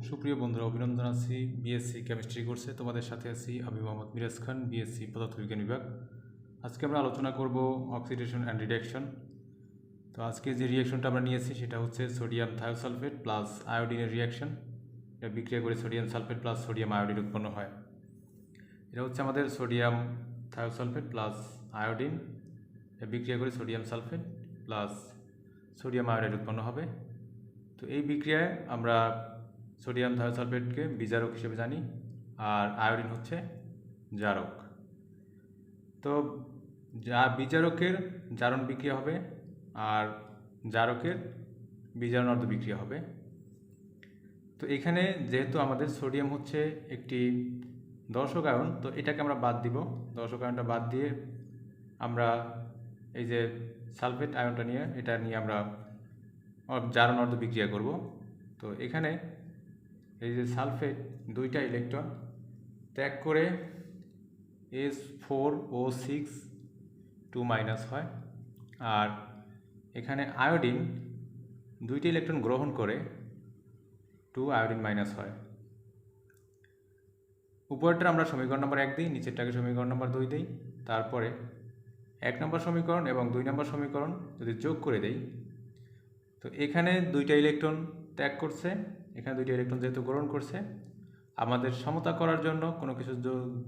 সুপ্রিয় বন্ধুরা, অভিনন্দন আছি B.Sc কেমিস্ট্রি কোর্সে। তোমাদের সাথে আছি আমি মোহাম্মদ মিরাজ খান, B.Sc পদার্থবিজ্ঞান বিভাগ। আজকে আমরা আলোচনা করব অক্সিডেশন অ্যান্ড রিডাকশন। তো আজকে যে রিয়াকশনটা আমরা নিয়েছি সেটা হচ্ছে সোডিয়াম থায়োসালফেট প্লাস আয়োডিনের রিয়াকশন। এটা বিক্রিয়া করে sodium sulphate plus sodium iodine উৎপন্ন হয়। এটা হচ্ছে আমাদের সোডিয়াম থায়োসালফেট প্লাস আয়োডিন, এটা বিক্রিয়া করে sodium sulphate plus sodium iodide উৎপন্ন হবে। তো এই বিক্রিয়ায় আমরা সোডিয়াম থায়োসালফেটকে বিজারক হিসেবে জানি, আর আয়োডিন হচ্ছে জারক। তো বিজারকের জারণ বিক্রিয়া হবে আর জারকের বিজারণার্ধ বিক্রিয়া হবে। তো এখানে যেহেতু আমাদের সোডিয়াম হচ্ছে একটি দর্শক আয়ন, তো এটাকে আমরা বাদ দিব। দর্শক আয়নটা বাদ দিয়ে আমরা এই যে সালফেট আয়নটা নিয়ে আমরা জারণার্ধ বিক্রিয়া করব। তো এখানে এই যে সালফেট দুইটা ইলেকট্রন ত্যাগ করে S4O6 2- হয়, আর এখানে আয়োডিন দুইটা ইলেকট্রন গ্রহণ করে 2 আয়োডিন মাইনাস হয়। উপরেরটা আমরা সমীকরণ নম্বর 1 দিই, নিচেরটাকে সমীকরণ নম্বর 2 দিই। তারপরে 1 নম্বর সমীকরণ এবং 2 নম্বর সমীকরণ যদি যোগ করে দেই, তো এখানে দুইটা ইলেকট্রন ত্যাগ করছে, এখানে দুইটা ইলেকট্রন যেহেতু গ্রহণ করছে, আমাদের সমতা করার জন্য কোনো কিছু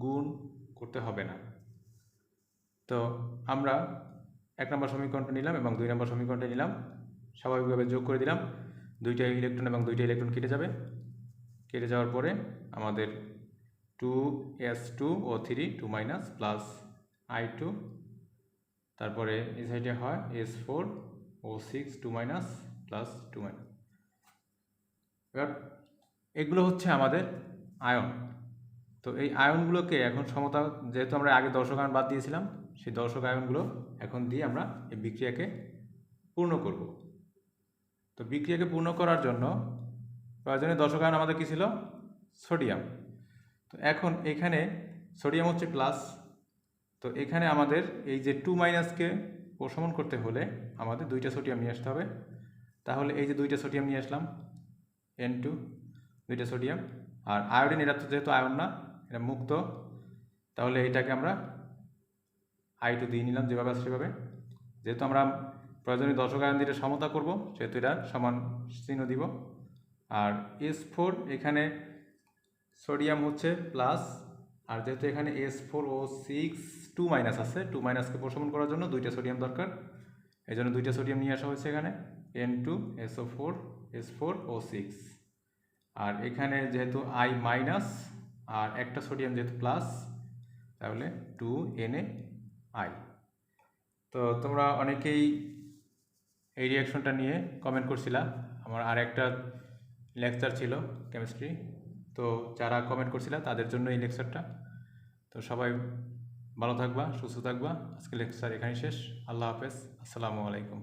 গুণ করতে হবে না। তো আমরা 1 নম্বর সমীকরণটা নিলাম এবং 2 নম্বর সমীকরণটা নিলাম, স্বাভাবিকভাবে যোগ করে দিলাম। দুইটা ইলেকট্রন এবং দুইটা ইলেকট্রন কেটে যাবে। কেটে যাওয়ার পরে আমাদের 2s2O3 2- প্লাস I2, তারপরে এই সাইডে হয় S4O6 2- প্লাস 2-। এবার এগুলো হচ্ছে আমাদের আয়ন। তো এই আয়নগুলোকে এখন সমতা, যেহেতু আমরা আগে দর্শক আয়ন বাদ দিয়েছিলাম, সেই দর্শক আয়নগুলো এখন দিয়ে আমরা এই বিক্রিয়াকে পূর্ণ করব। তো বিক্রিয়াকে পূর্ণ করার জন্য প্রয়োজনীয় দর্শক আয়ন আমাদের কী ছিল? সোডিয়াম। তো এখন এখানে সোডিয়াম হচ্ছে প্লাস, তো এখানে আমাদের এই যে 2- প্রশমন করতে হলে আমাদের দুইটা সোডিয়াম নিয়ে আসতে হবে। তাহলে এই যে দুইটা সোডিয়াম নিয়ে আসলাম, N2, দুইটা সোডিয়াম। আর আয়োডিন, এটা তো যেহেতু আয়ন না, এটা মুক্ত, তাহলে এটাকে আমরা I2 দিয়ে নিলাম যেভাবে আছে সেভাবে। যেহেতু আমরা প্রয়োজনীয় দর্শক আয়ন দিয়ে সমতা করব, সেহেতু এটা সমান চিহ্ন দিব। আর S4, এখানে সোডিয়াম হচ্ছে প্লাস, আর যেহেতু এখানে S4O6 2- আছে, 2- প্রশমন করার জন্য দুইটা সোডিয়াম দরকার, এই জন্য দুইটা সোডিয়াম নিয়ে আসা হয়েছে এখানে, N2SO4 S4O6। আর এখানে যেহেতু I- আর একটা সোডিয়াম যেহেতু প্লাস, তাহলে 2Na I। তো তোমরা অনেকেই এই রিয়াকশনটা নিয়ে কমেন্ট করছিলা। আমার আর একটা লেকচার ছিল কেমিস্ট্রি, তো যারা কমেন্ট করছিলা তাদের জন্য এই লেকচারটা। তো সবাই ভালো থাকবা, সুস্থ থাকবা। আজকে লেকচার এখানেই শেষ। আল্লাহ হাফেজ, আসসালামু আলাইকুম।